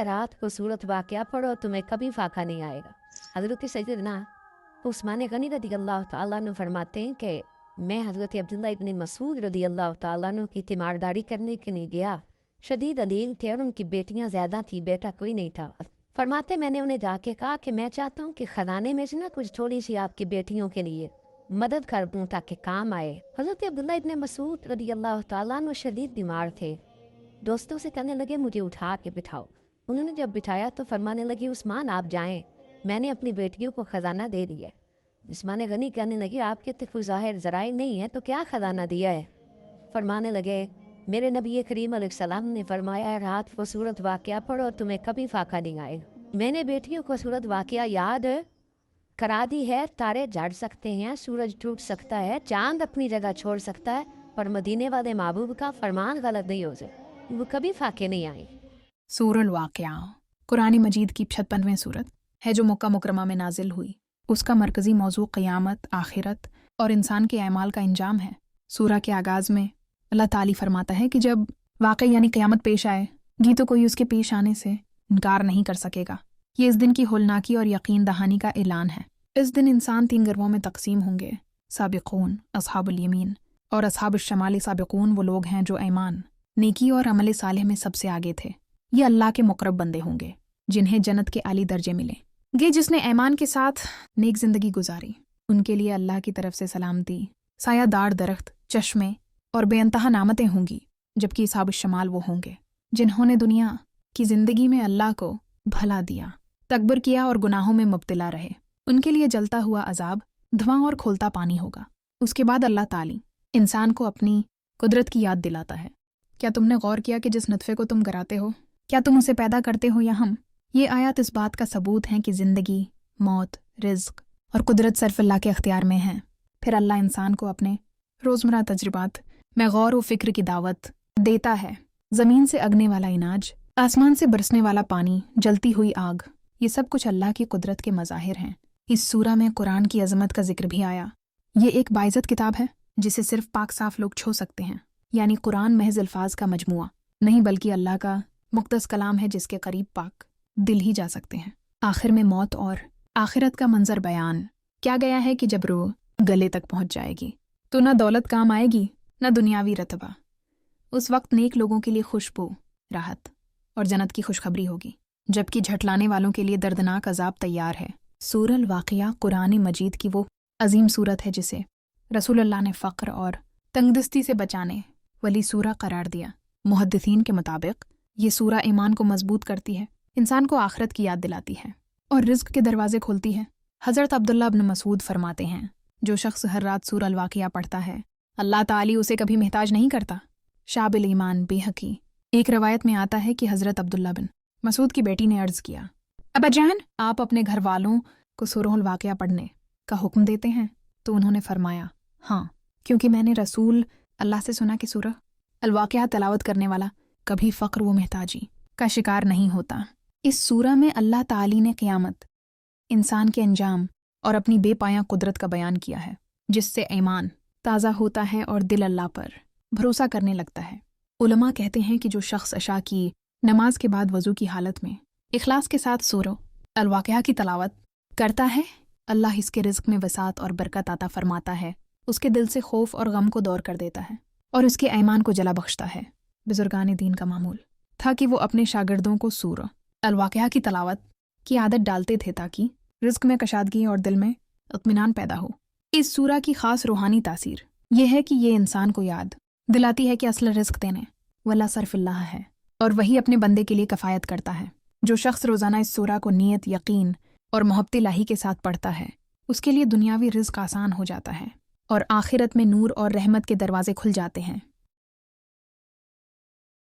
रात को सूरत वाक़या पढ़ो तुम्हें कभी फाका नहीं आएगा। हज़रत सैयदना उस्मान गनी रज़ी अल्लाह तआला अन्हु फरमाते हैं कि मैं हज़रत अब्दुल्लाह इब्न मसूद रज़ी अल्लाह तआला अन्हु की तीमारदारी करने के लिए गया। शदीद अलीम थे और उनकी बेटियां ज़्यादा थी, बेटा कोई नहीं था। फरमाते मैंने उन्हें जाके कहा कि मैं चाहता हूँ कि ख़जाने में से ना कुछ थोड़ी सी आपकी बेटियों के लिए मदद कर दूँ ताकि काम आए। हज़रत अब्दुल्लाह इब्न मसूद रज़ी अल्लाह तआला अन्हु शदीद बीमार थे। दोस्तों से कहने लगे मुझे उठा के बिठाओ। उन्होंने जब बिठाया तो फरमाने लगी उस्मान आप जाएं, मैंने अपनी बेटियों को ख़जाना दे दिया। उस्मान गनी कहने लगे आपके तो कोई ज़ाहिर ज़राए नहीं है तो क्या ख़जाना दिया है? फरमाने लगे मेरे नबी करीम अलैहिस्सलाम ने फरमाया रात को सूरत वाक़या पढ़ो तुम्हें कभी फाका नहीं आएगा। मैंने बेटियों को सूरत वाक़या याद करा दी है। तारे झड़ सकते हैं, सूरज टूट सकता है, चांद अपनी जगह छोड़ सकता है, पर मदीने वाले महबूब का फरमान गलत नहीं हो जाए, वो कभी फाके नहीं आए। सूरह अल-वाक़िया कुरान मजीद की 56वीं सूरत है जो मक्का मुकरमा में नाजिल हुई। उसका मरकज़ी मौजू क़यामत, आखिरत और इंसान के अमाल का इंजाम है। सूरह के आगाज़ में अल्लाह ताली फरमाता है कि जब वाक़ई यानी क़यामत पेश आएगी तो कोई उसके पेश आने से इनकार नहीं कर सकेगा। ये इस दिन की होलनाकी और यकीन दहानी का ऐलान है। इस दिन इंसान 3 गिरोहों में तकसीम होंगे। साबिक़ून अस्हाबुल यमीन और अस्हाबुश शमाल। साबिक़ून वो लोग हैं जो ईमान, नेकी और अमल सालेह में सबसे आगे थे। ये अल्लाह के मुक़र्रब बंदे होंगे जिन्हें जन्नत के आली दर्जे मिलेंगे। जिसने ईमान के साथ नेक ज़िंदगी गुजारी उनके लिए अल्लाह की तरफ से सलामती, सायादार दरख्त, चश्मे और बेअंतहा नामतें होंगी। जबकि अस्हाबुश शमाल वो होंगे जिन्होंने दुनिया की ज़िंदगी में अल्लाह को भला दिया, तकबर किया और गुनाहों में मुब्तला रहे। उनके लिए जलता हुआ अजाब, धुआं और खोलता पानी होगा। उसके बाद अल्लाह ताली इंसान को अपनी कुदरत की याद दिलाता है। क्या तुमने गौर किया कि जिस नतफ़े को तुम गराते हो, क्या तुम उसे पैदा करते हो या हम? ये आयत इस बात का सबूत है कि ज़िंदगी, मौत, रिज़्क़ और कुदरत सिर्फ़ अल्लाह के अख्तियार में है। फिर अल्लाह इंसान को अपने रोज़मर्रा तजुर्बात में गौर व फ़िक्र की दावत देता है। ज़मीन से अगने वाला इनाज, आसमान से बरसने वाला पानी, जलती हुई आग, ये सब कुछ अल्लाह की कुदरत के मज़ाहिर हैं। इस सूरा में कुरान की अज़मत का जिक्र भी आया। ये एक बाइज़्ज़त किताब है जिसे सिर्फ़ पाक साफ़ लोग छू सकते हैं। यानी कुरान महज़ अल्फाज का मजमुआ नहीं बल्कि अल्लाह का मुक़द्दस कलाम है जिसके करीब पाक दिल ही जा सकते हैं। आखिर में मौत और आखिरत का मंजर बयान क्या गया है कि जब रूह गले तक पहुंच जाएगी तो न दौलत काम आएगी न दुनियावी रतबा। उस वक्त नेक लोगों के लिए खुशबू, राहत और जन्नत की खुशखबरी होगी, जबकि झटलाने वालों के लिए दर्दनाक अजाब तैयार है। सूरह अल-वाक़िया कुरान मजीद की वो अजीम सूरत है जिसे रसूलुल्लाह ने फ़क्र और तंगदस्ती से बचाने वाली सूरा करार दिया। मुहद्दिसीन के मुताबिक ये सूरा ईमान को मजबूत करती है, इंसान को आखिरत की याद दिलाती है और रिज़्क़ के दरवाजे खोलती है। हज़रत अब्दुल्लाह इब्न मसूद फरमाते हैं जो शख्स हर रात सूरह अल-वाक़िया पढ़ता है अल्लाह ताली उसे कभी मोहताज नहीं करता। शाबिल ईमान बेहकी। एक रवायत में आता है कि हज़रत अब्दुल्लाह बिन मसूद की बेटी ने अर्ज़ किया, अब्बा जान आप अपने घर वालों को सूरह अल-वाक़िया पढ़ने का हुक्म देते हैं? तो उन्होंने फरमाया हाँ, क्योंकि मैंने रसूल अल्लाह से सुना कि सूरह अल-वाक़िया तलावत करने वाला कभी फ़क्र व महताजी का शिकार नहीं होता। इस सूरा में अल्लाह ताली ने क़यामत, इंसान के अंजाम और अपनी बेपाया कुदरत का बयान किया है, जिससे ईमान ताज़ा होता है और दिल अल्लाह पर भरोसा करने लगता है। उलमा कहते हैं कि जो शख्स अशा की नमाज के बाद वज़ू की हालत में इखलास के साथ सूरह अल-वाक़िया की तलावत करता है, अल्लाह इसके रिज़्क़ में वसात और बरकत अता फरमाता है, उसके दिल से खौफ और गम को दूर कर देता है और उसके ईमान को जला बख्शता है। बुजुर्गान दीन का मामूल था कि वो अपने शागिर्दों को सूरह अल-वाक़िया की तलावत की आदत डालते थे ताकि रिज़्क़ में कशादगी और दिल में इत्मीनान पैदा हो। इस सूरा की ख़ास रूहानी तासीर यह है कि ये इंसान को याद दिलाती है कि असल रिज़्क़ देने वाला सिर्फ़ अल्लाह है और वही अपने बंदे के लिए कफ़ायत करता है। जो शख्स रोज़ाना इस सूरा को नियत, यकीन और मोहब्बत इलाही के साथ पढ़ता है उसके लिए दुनियावी रिज़्क़ आसान हो जाता है और आखिरत में नूर और रहमत के दरवाजे खुल जाते हैं।